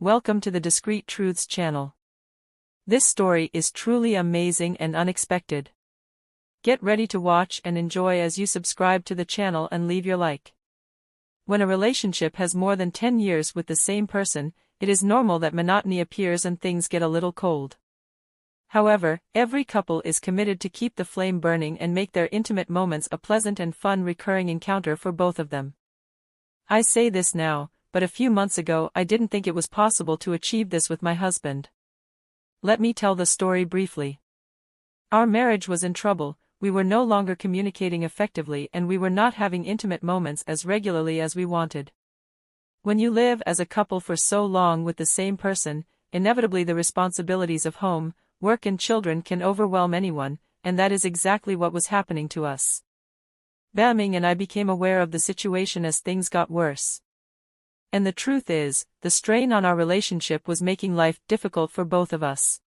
Welcome to the Discreet Truths channel. This story is truly amazing and unexpected. Get ready to watch and enjoy as you subscribe to the channel and leave your like. When a relationship has more than 10 years with the same person, it is normal that monotony appears and things get a little cold. However, every couple is committed to keep the flame burning and make their intimate moments a pleasant and fun recurring encounter for both of them. I say this now, but a few months ago I didn't think it was possible to achieve this with my husband. Let me tell the story briefly. Our marriage was in trouble, we were no longer communicating effectively and we were not having intimate moments as regularly as we wanted. When you live as a couple for so long with the same person, inevitably the responsibilities of home, work and children can overwhelm anyone, and that is exactly what was happening to us. Bamming and I became aware of the situation as things got worse. And the truth is, the strain on our relationship was making life difficult for both of us.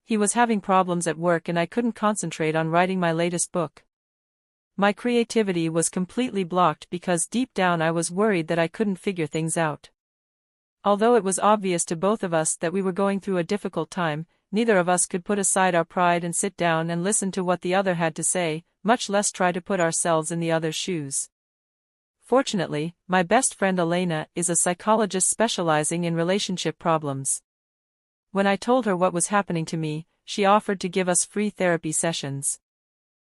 He was having problems at work and I couldn't concentrate on writing my latest book. My creativity was completely blocked because deep down I was worried that I couldn't figure things out. Although it was obvious to both of us that we were going through a difficult time, neither of us could put aside our pride and sit down and listen to what the other had to say, much less try to put ourselves in the other's shoes. Fortunately, my best friend Elena is a psychologist specializing in relationship problems. When I told her what was happening to me, she offered to give us free therapy sessions.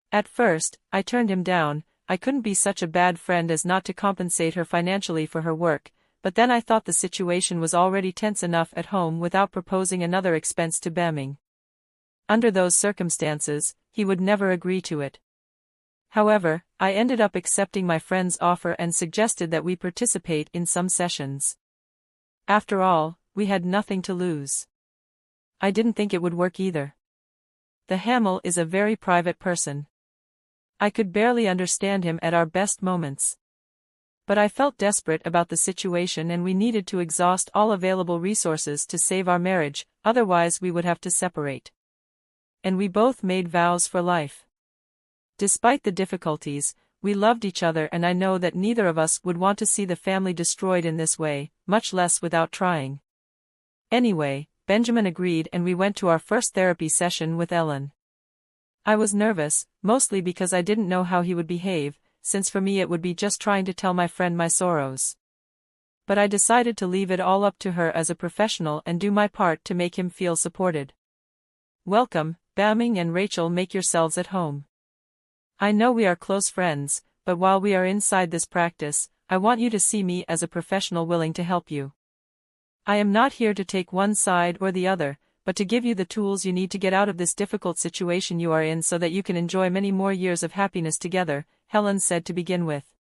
At first, I turned him down. I couldn't be such a bad friend as not to compensate her financially for her work, but then I thought the situation was already tense enough at home without proposing another expense to bamming. Under those circumstances, he would never agree to it. However, I ended up accepting my friend's offer and suggested that we participate in some sessions. After all, we had nothing to lose. I didn't think it would work either. The Hamel is a very private person. I could barely understand him at our best moments. But I felt desperate about the situation and we needed to exhaust all available resources to save our marriage, otherwise we would have to separate. And we both made vows for life. Despite the difficulties, we loved each other and I know that neither of us would want to see the family destroyed in this way, much less without trying. Anyway, Benjamin agreed and we went to our first therapy session with Ellen. I was nervous, mostly because I didn't know how he would behave, since for me it would be just trying to tell my friend my sorrows. But I decided to leave it all up to her as a professional and do my part to make him feel supported. Welcome, Bamming and Rachel, make yourselves at home. I know we are close friends, but while we are inside this practice, I want you to see me as a professional willing to help you. I am not here to take one side or the other, but to give you the tools you need to get out of this difficult situation you are in so that you can enjoy many more years of happiness together, Helen said to begin with.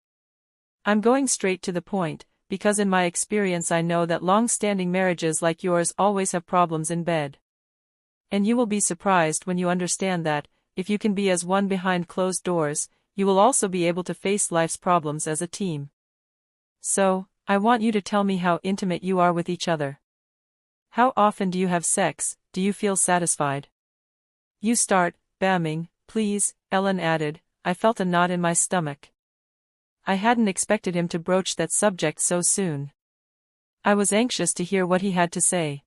I'm going straight to the point, because in my experience I know that long-standing marriages like yours always have problems in bed. And you will be surprised when you understand that, if you can be as one behind closed doors, you will also be able to face life's problems as a team. So, I want you to tell me how intimate you are with each other. How often do you have sex? Do you feel satisfied? You start, Bamming, please, Ellen added. I felt a knot in my stomach. I hadn't expected him to broach that subject so soon. I was anxious to hear what he had to say.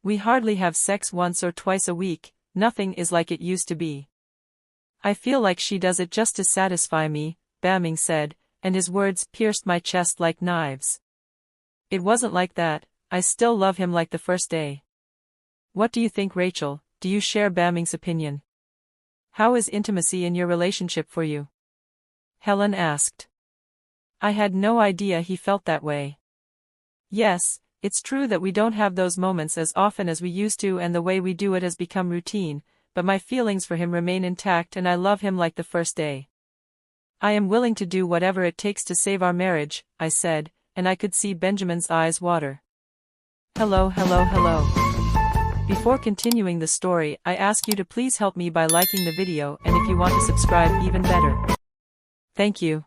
We hardly have sex once or twice a week. Nothing is like it used to be. I feel like she does it just to satisfy me, Bamming said, and his words pierced my chest like knives. It wasn't like that. I still love him like the first day. What do you think, Rachel? Do you share Bamming's opinion? How is intimacy in your relationship for you? Helen asked. I had no idea he felt that way. Yes, it's true that we don't have those moments as often as we used to and the way we do it has become routine, but my feelings for him remain intact and I love him like the first day. I am willing to do whatever it takes to save our marriage, I said, and I could see Benjamin's eyes water. Hello. Before continuing the story, I ask you to please help me by liking the video and if you want to subscribe, even better. Thank you.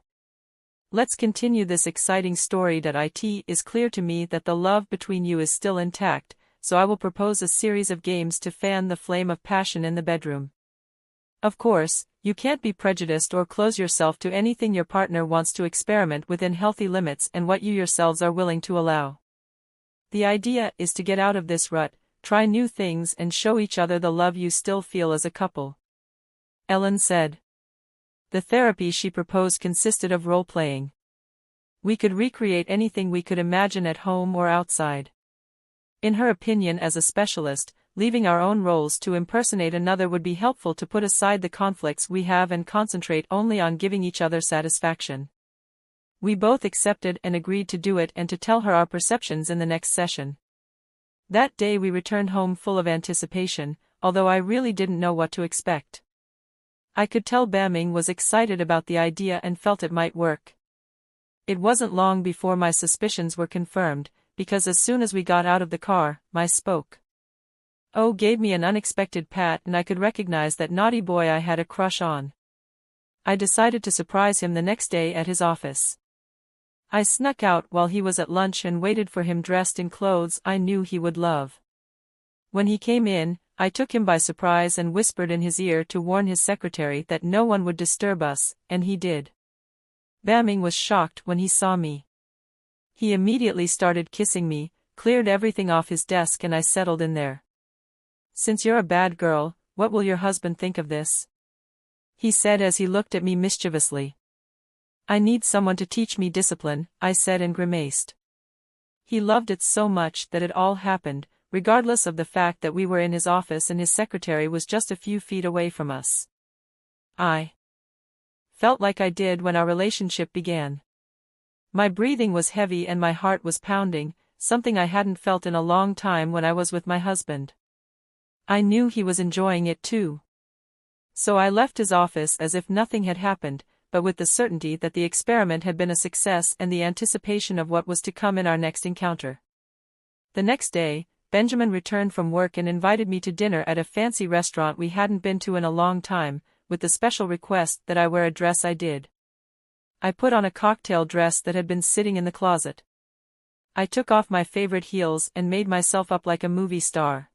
Let's continue this exciting story. It is clear to me that the love between you is still intact, so I will propose a series of games to fan the flame of passion in the bedroom. Of course, you can't be prejudiced or close yourself to anything your partner wants to experiment within healthy limits and what you yourselves are willing to allow. The idea is to get out of this rut, try new things and show each other the love you still feel as a couple. Ellen said. The therapy she proposed consisted of role-playing. We could recreate anything we could imagine at home or outside. In her opinion, as a specialist, leaving our own roles to impersonate another would be helpful to put aside the conflicts we have and concentrate only on giving each other satisfaction. We both accepted and agreed to do it and to tell her our perceptions in the next session. That day we returned home full of anticipation, although I really didn't know what to expect. I could tell Bamming was excited about the idea and felt it might work. It wasn't long before my suspicions were confirmed, because as soon as we got out of the car, my spoke. O gave me an unexpected pat and I could recognize that naughty boy I had a crush on. I decided to surprise him the next day at his office. I snuck out while he was at lunch and waited for him dressed in clothes I knew he would love. When he came in, I took him by surprise and whispered in his ear to warn his secretary that no one would disturb us, and he did. Bamming was shocked when he saw me. He immediately started kissing me, cleared everything off his desk and I settled in there. Since you're a bad girl, what will your husband think of this? He said as he looked at me mischievously. I need someone to teach me discipline, I said and grimaced. He loved it so much that it all happened, regardless of the fact that we were in his office and his secretary was just a few feet away from us. I felt like I did when our relationship began. My breathing was heavy and my heart was pounding, something I hadn't felt in a long time when I was with my husband. I knew he was enjoying it too. So I left his office as if nothing had happened, but with the certainty that the experiment had been a success and the anticipation of what was to come in our next encounter. The next day, Benjamin returned from work and invited me to dinner at a fancy restaurant we hadn't been to in a long time, with the special request that I wear a dress I did. I put on a cocktail dress that had been sitting in the closet. I took off my favorite heels and made myself up like a movie star.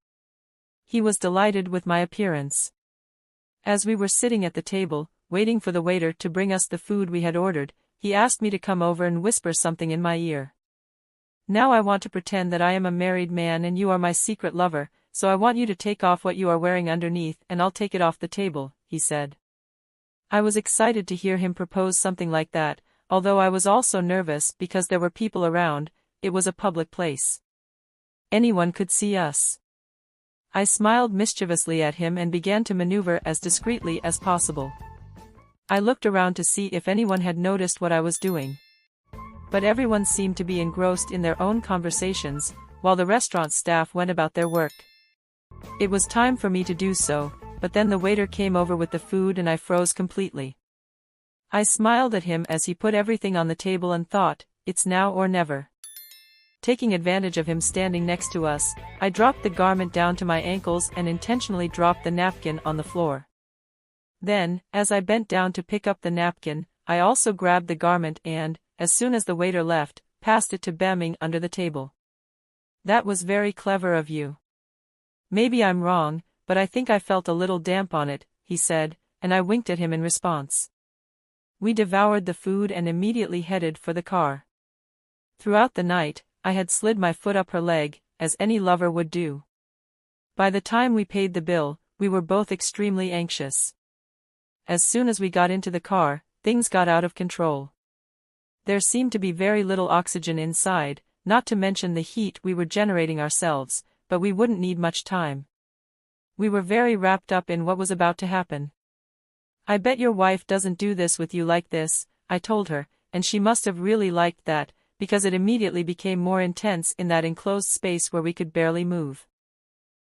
He was delighted with my appearance. As we were sitting at the table, waiting for the waiter to bring us the food we had ordered, he asked me to come over and whisper something in my ear. Now I want to pretend that I am a married man and you are my secret lover, so I want you to take off what you are wearing underneath and I'll take it off the table, he said. I was excited to hear him propose something like that, although I was also nervous because there were people around. It was a public place. Anyone could see us. I smiled mischievously at him and began to maneuver as discreetly as possible. I looked around to see if anyone had noticed what I was doing. But everyone seemed to be engrossed in their own conversations, while the restaurant staff went about their work. It was time for me to do so, but then the waiter came over with the food and I froze completely. I smiled at him as he put everything on the table and thought, it's now or never. Taking advantage of him standing next to us, I dropped the garment down to my ankles and intentionally dropped the napkin on the floor. Then, as I bent down to pick up the napkin, I also grabbed the garment and, as soon as the waiter left, passed it to Bamming under the table. That was very clever of you. Maybe I'm wrong, but I think I felt a little damp on it, he said, and I winked at him in response. We devoured the food and immediately headed for the car. Throughout the night, I had slid my foot up her leg, as any lover would do. By the time we paid the bill, we were both extremely anxious. As soon as we got into the car, things got out of control. There seemed to be very little oxygen inside, not to mention the heat we were generating ourselves, but we wouldn't need much time. We were very wrapped up in what was about to happen. I bet your wife doesn't do this with you like this, I told her, and she must have really liked that, because it immediately became more intense in that enclosed space where we could barely move.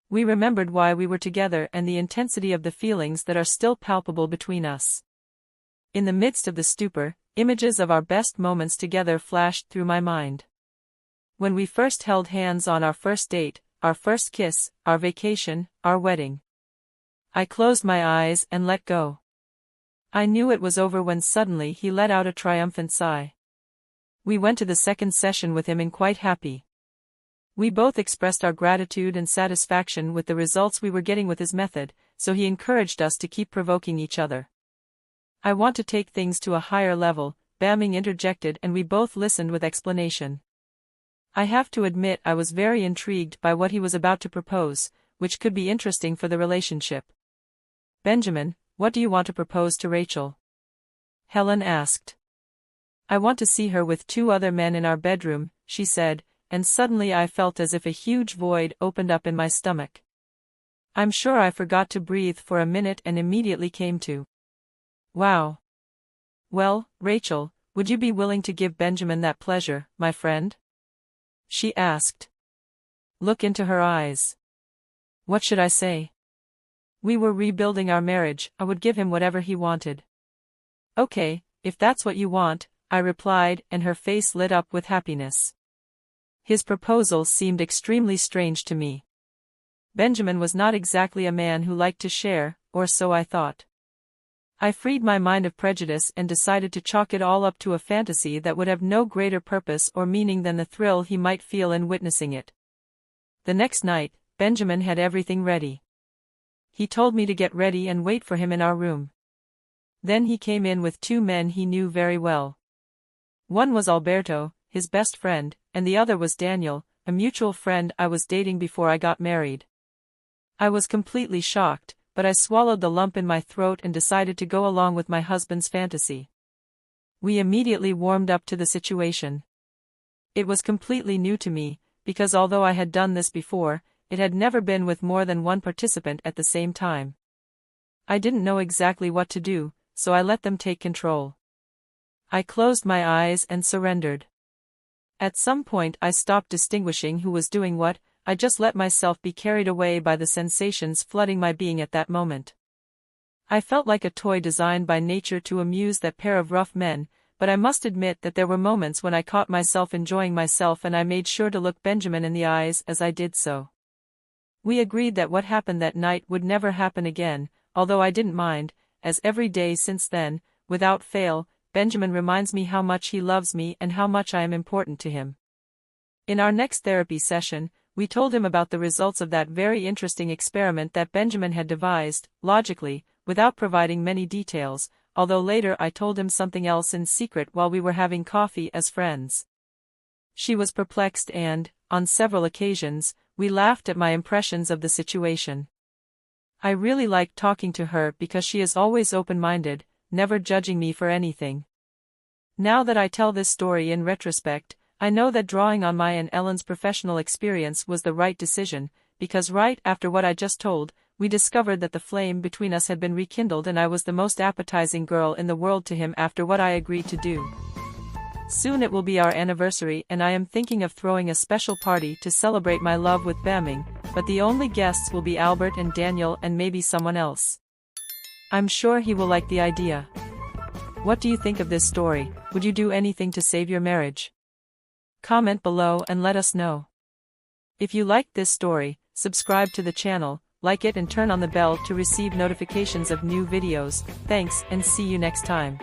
We remembered why we were together and the intensity of the feelings that are still palpable between us. In the midst of the stupor, images of our best moments together flashed through my mind. When we first held hands on our first date, our first kiss, our vacation, our wedding. I closed my eyes and let go. I knew it was over when suddenly he let out a triumphant sigh. We went to the second session with him and quite happy. We both expressed our gratitude and satisfaction with the results we were getting with his method, so he encouraged us to keep provoking each other. I want to take things to a higher level, Bamming interjected and we both listened with explanation. I have to admit I was very intrigued by what he was about to propose, which could be interesting for the relationship. "Benjamin, what do you want to propose to Rachel?" Helen asked. "I want to see her with 2 other men in our bedroom," she said, and suddenly I felt as if a huge void opened up in my stomach. I'm sure I forgot to breathe for a minute and immediately came to. Wow. "Well, Rachel, would you be willing to give Benjamin that pleasure, my friend?" she asked. Look into her eyes. What should I say? We were rebuilding our marriage. I would give him whatever he wanted. "Okay, if that's what you want," I replied, and her face lit up with happiness. His proposal seemed extremely strange to me. Benjamin was not exactly a man who liked to share, or so I thought. I freed my mind of prejudice and decided to chalk it all up to a fantasy that would have no greater purpose or meaning than the thrill he might feel in witnessing it. The next night, Benjamin had everything ready. He told me to get ready and wait for him in our room. Then he came in with 2 men he knew very well. One was Alberto, his best friend, and the other was Daniel, a mutual friend I was dating before I got married. I was completely shocked, but I swallowed the lump in my throat and decided to go along with my husband's fantasy. We immediately warmed up to the situation. It was completely new to me, because although I had done this before, it had never been with more than one participant at the same time. I didn't know exactly what to do, so I let them take control. I closed my eyes and surrendered. At some point I stopped distinguishing who was doing what. I just let myself be carried away by the sensations flooding my being at that moment. I felt like a toy designed by nature to amuse that pair of rough men, but I must admit that there were moments when I caught myself enjoying myself, and I made sure to look Benjamin in the eyes as I did so. We agreed that what happened that night would never happen again, although I didn't mind, as every day since then, without fail, Benjamin reminds me how much he loves me and how much I am important to him. In our next therapy session, we told him about the results of that very interesting experiment that Benjamin had devised, logically, without providing many details, although later I told him something else in secret while we were having coffee as friends. She was perplexed and, on several occasions, we laughed at my impressions of the situation. I really liked talking to her because she is always open-minded, never judging me for anything. Now that I tell this story in retrospect, I know that drawing on my and Ellen's professional experience was the right decision, because right after what I just told, we discovered that the flame between us had been rekindled and I was the most appetizing girl in the world to him after what I agreed to do. Soon it will be our anniversary and I am thinking of throwing a special party to celebrate my love with Bamming, but the only guests will be Albert and Daniel and maybe someone else. I'm sure he will like the idea. What do you think of this story? Would you do anything to save your marriage? Comment below and let us know. If you liked this story, subscribe to the channel, like it and turn on the bell to receive notifications of new videos. Thanks and see you next time.